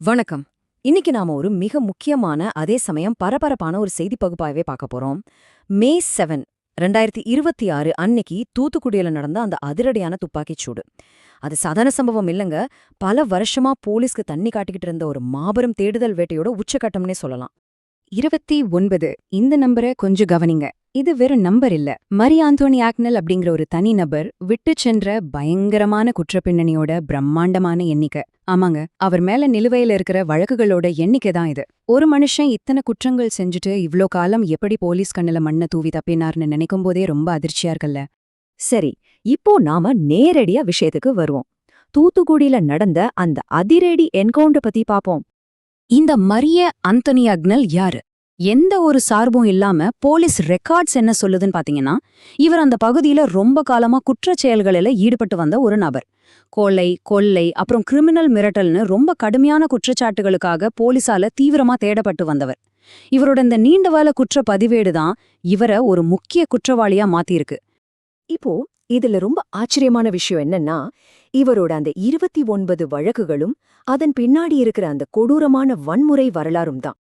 வணக்கம். இன்னைக்கு நாம ஒரு மிக முக்கியமான அதே சமயம் பரபரப்பான ஒரு செய்தி பகுப்பாய்வே பார்க்க போறோம். மே 7 2026 அன்னைக்கு தூத்துக்குடியில நடந்த அந்த அதிரடியான துப்பாக்கிச் சூடு. அது சாதாரண சம்பவம் இல்லங்க. பல வருஷமா போலீஸ்க்கு தண்ணி காட்டிக்கிட்டு இருந்த ஒரு மாபெரும் தேடுதல் வேட்டையோட உச்சகட்டம்னே சொல்லலாம். 29 இந்த நம்பரை கொஞ்சம் கவனிங்க. இது வெறும் நம்பர் இல்ல. மரி ஆந்தோனி ஆக்னல் அப்படிங்கிற ஒரு தனி நபர் விட்டு சென்ற பயங்கரமான குற்றப்பின்னணியோட பிரம்மாண்டமான எண்ணிக்கை. ஆமாங்க, அவர் மேல நிலுவையில இருக்கிற வழக்குகளோட எண்ணிக்கை தான் இது. ஒரு மனுஷன் இத்தனை குற்றங்கள் செஞ்சுட்டு இவ்ளோ காலம் எப்படி போலீஸ் கண்ணுல மண்ணை தூவி தப்பினார்னு நினைக்கும் போதே ரொம்ப அதிர்ச்சியா இருக்குல்ல. சரி, இப்போ நாம நேரடியா விஷயத்துக்கு வருவோம். தூத்துக்குடியில நடந்த அந்த அதிரடி என்கவுண்டர் பத்தி பாப்போம். இந்த மரிய ஆந்தோனி ஆக்னல் யாரு? எந்த ஒரு சார்பும் இல்லாம போலீஸ் ரெக்கார்ட்ஸ் என்ன சொல்லுதுன்னு பாத்தீங்கன்னா, இவர் அந்த பகுதியில ரொம்ப காலமா குற்றச் செயல்களில ஈடுபட்டு வந்த ஒரு நபர். கொள்ளை அப்புறம் கிரிமினல் மிரட்டல்னு ரொம்ப கடுமையான குற்றச்சாட்டுகளுக்காக போலீசால தீவிரமா தேடப்பட்டு வந்தவர். இவரோட இந்த நீண்டகால குற்ற பதிவேடு தான் இவரை ஒரு முக்கிய குற்றவாளியா மாத்திருக்கு. இப்போ இதுல ரொம்ப ஆச்சரியமான விஷயம் என்னன்னா, இவரோட அந்த 29 வழக்குகளும் அதன் பின்னாடி இருக்கிற அந்த கொடூரமான வன்முறை வரலாறும் தான்.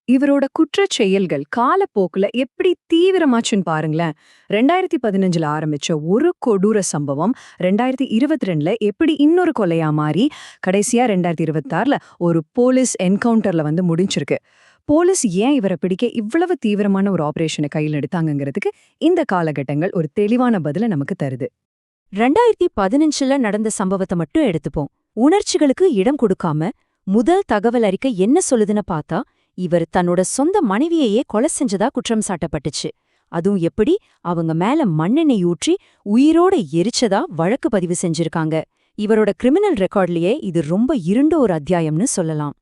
இவரோட குற்றச் செயல்கள் காலப்போக்குல எப்படி தீவிரமாச்சுன்னு பாருங்களேன். 2015 ஆரம்பிச்ச ஒரு கொடூர சம்பவம் 2022 எப்படி இன்னொரு கொலையா மாறி கடைசியா 2026 ஒரு போலீஸ் என்கவுண்டர்ல முடிஞ்சிருக்கு. போலீஸ் ஏன் இவரை பிடிக்க இவ்வளவு தீவிரமான ஒரு ஆபரேஷனை கையில் எடுத்தாங்கிறதுக்கு இந்த காலகட்டங்கள் ஒரு தெளிவான பதில நமக்கு தருது. 2015 நடந்த சம்பவத்தை மட்டும் எடுத்துப்போம். உணர்ச்சிகளுக்கு இடம் கொடுக்காம முதல் தகவல் அறிக்கை என்ன சொல்லுதுன்னு பார்த்தா, இவர் தன்னோட சொந்த மனைவியையே கொலை செஞ்சதா குற்றம் சாட்டப்பட்டுச்சு. அதுவும் எப்படி அவங்க மேல மண்ணெண்ணெய் ஊற்றி உயிரோட எரிச்சதா வழக்கு பதிவு செஞ்சிருக்காங்க. இவரோட கிரிமினல் ரெக்கார்ட்லயே இது ரொம்ப இருண்ட ஒரு அத்தியாயம்னு சொல்லலாம்.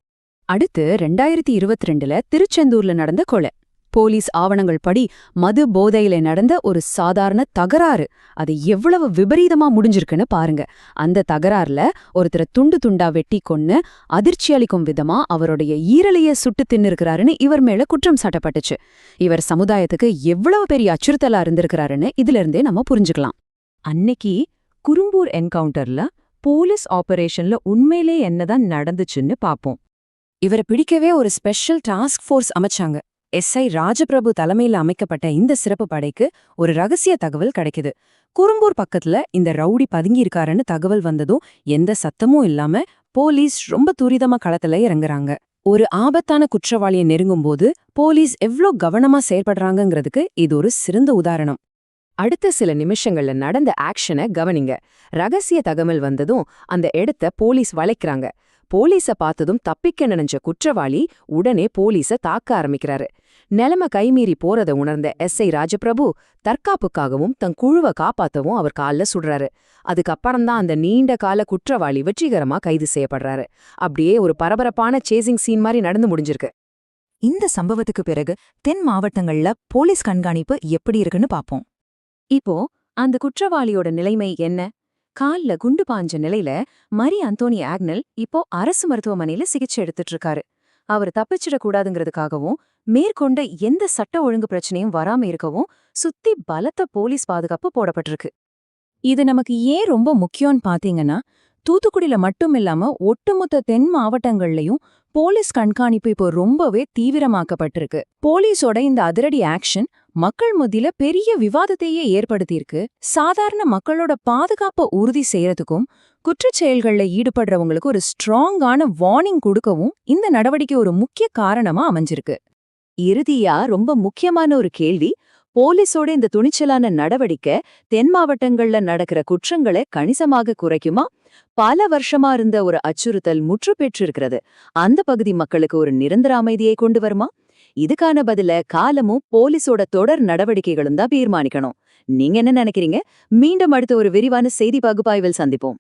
அடுத்து 2022 திருச்செந்தூர்ல நடந்த கொலை. போலீஸ் ஆவணங்கள் படி மது போதையில நடந்த ஒரு சாதாரண தகராறு. அது எவ்வளவு விபரீதமா முடிஞ்சிருக்குன்னு பாருங்க. அந்த தகராறுல ஒருத்தரை துண்டு துண்டா வெட்டி கொன்னு அதிர்ச்சி அளிக்கும் விதமா அவருடைய ஈரலைய சுட்டு தின்னிருக்கிறாருன்னு இவர் மேல குற்றம் சாட்டப்பட்டுச்சு. இவர் சமுதாயத்துக்கு எவ்வளவு பெரிய அச்சுறுத்தலா இருந்திருக்கிறாருன்னு இதுல இருந்தே நம்ம புரிஞ்சுக்கலாம். அன்னைக்கு குரும்பூர் என்கவுண்டர்ல போலீஸ் ஆபரேஷன்ல உண்மையிலே என்னதான் நடந்துச்சுன்னு பாப்போம். இவரை பிடிக்கவே ஒரு ஸ்பெஷல் டாஸ்க் ஃபோர்ஸ் அமைச்சாங்க. எஸ்ஐ ராஜபிரபு தலைமையில அமைக்கப்பட்ட இந்த சிறப்பு படைக்கு ஒரு ரகசிய தகவல் கிடைக்குது. குரும்பூர் பக்கத்துல இந்த ரவுடி பதுங்கியிருக்காருன்னு தகவல் வந்ததும் எந்த சத்தமும் இல்லாம போலீஸ் ரொம்ப துரிதமா களத்துல இறங்குறாங்க. ஒரு ஆபத்தான குற்றவாளியை நெருங்கும்போது போலீஸ் எவ்ளோ கவனமா செயல்படுறாங்கங்கிறதுக்கு இது ஒரு சிறந்த உதாரணம். அடுத்த சில நிமிஷங்கள்ல நடந்த ஆக்ஷனை கவனிங்க. ரகசிய தகவல் வந்ததும் அந்த இடத்த போலீஸ் வளைக்கிறாங்க. போலீஸ பார்த்ததும் தப்பிக்க நினைச்ச குற்றவாளி உடனே போலீஸ தாக்க ஆரம்பிக்கிறாரு. நிலைமை கைமீறி போறத உணர்ந்த எஸ்ஐ ராஜபிரபு தற்காப்புக்காகவும் தன் குழுவை காப்பாத்தவும் அவர் கால்ல சுடுறாரு. அதுக்கப்புறம்தான் அந்த நீண்ட கால குற்றவாளி வெற்றிகரமா கைது செய்யப்படுறாரு. அப்படியே ஒரு பரபரப்பான சேசிங் சீன் மாதிரி நடந்து முடிஞ்சிருக்கு. இந்த சம்பவத்துக்கு பிறகு தென் மாவட்டங்கள்ல போலீஸ் கண்காணிப்பு எப்படி இருக்குன்னு பாப்போம். இப்போ அந்த குற்றவாளியோட நிலைமை என்ன? கால்ல குண்டு பாஞ்ச நிலையில மரி ஆந்தோனி ஆக்னல் இப்போ அரசு மருத்துவமனையில சிகிச்சை எடுத்துட்டு இருக்காரு. அவர் தப்பிச்சிடக்கூடாதுங்கிறதுக்காகவும் மேற்கொண்ட எந்த சட்ட ஒழுங்கு பிரச்சனையும் வராம இருக்கவும் சுத்தி பலத்த போலீஸ் பாதுகாப்பு போடப்பட்டிருக்கு. இது நமக்கு ஏன் ரொம்ப முக்கியம்னு பாத்தீங்கன்னா, தூத்துக்குடியில மட்டும் இல்லாம ஒட்டுமொத்த தென் மாவட்டங்கள்லயும் போலீஸ் கண்காணிப்பு இப்போ ரொம்பவே தீவிரமாக்கப்பட்டிருக்கு. போலீஸோட இந்த அதிரடி ஆக்ஷன் மக்கள் மத்தியில பெரிய விவாதத்தையே ஏற்படுத்தியிருக்கு. சாதாரண மக்களோட பாதுகாப்பை உறுதி செய்யறதுக்கும் குற்றச் செயல்கள்ல ஈடுபடுறவங்களுக்கு ஒரு ஸ்ட்ராங்கான வார்னிங் கொடுக்கவும் இந்த நடவடிக்கை ஒரு முக்கிய காரணமா அமைஞ்சிருக்கு. இறுதியா ரொம்ப முக்கியமான ஒரு கேள்வி, போலீஸோட இந்த துணிச்சலான நடவடிக்கை தென் மாவட்டங்கள்ல நடக்கிற குற்றங்களை கணிசமாக குறைக்குமா? பல வருஷமா இருந்த ஒரு அச்சுறுத்தல் முற்று பெற்றிருக்கிறது. அந்த பகுதி மக்களுக்கு ஒரு நிரந்தர அமைதியை கொண்டு வருமா? இதுக்கான பதில காலமும் போலீஸோட தொடர் நடவடிக்கைகளும் தான் தீர்மானிக்கணும். நீங்க என்ன நினைக்கிறீங்க? மீண்டும் அடுத்த ஒரு விரிவான செய்தி பகுப்பாய்வில் சந்திப்போம்.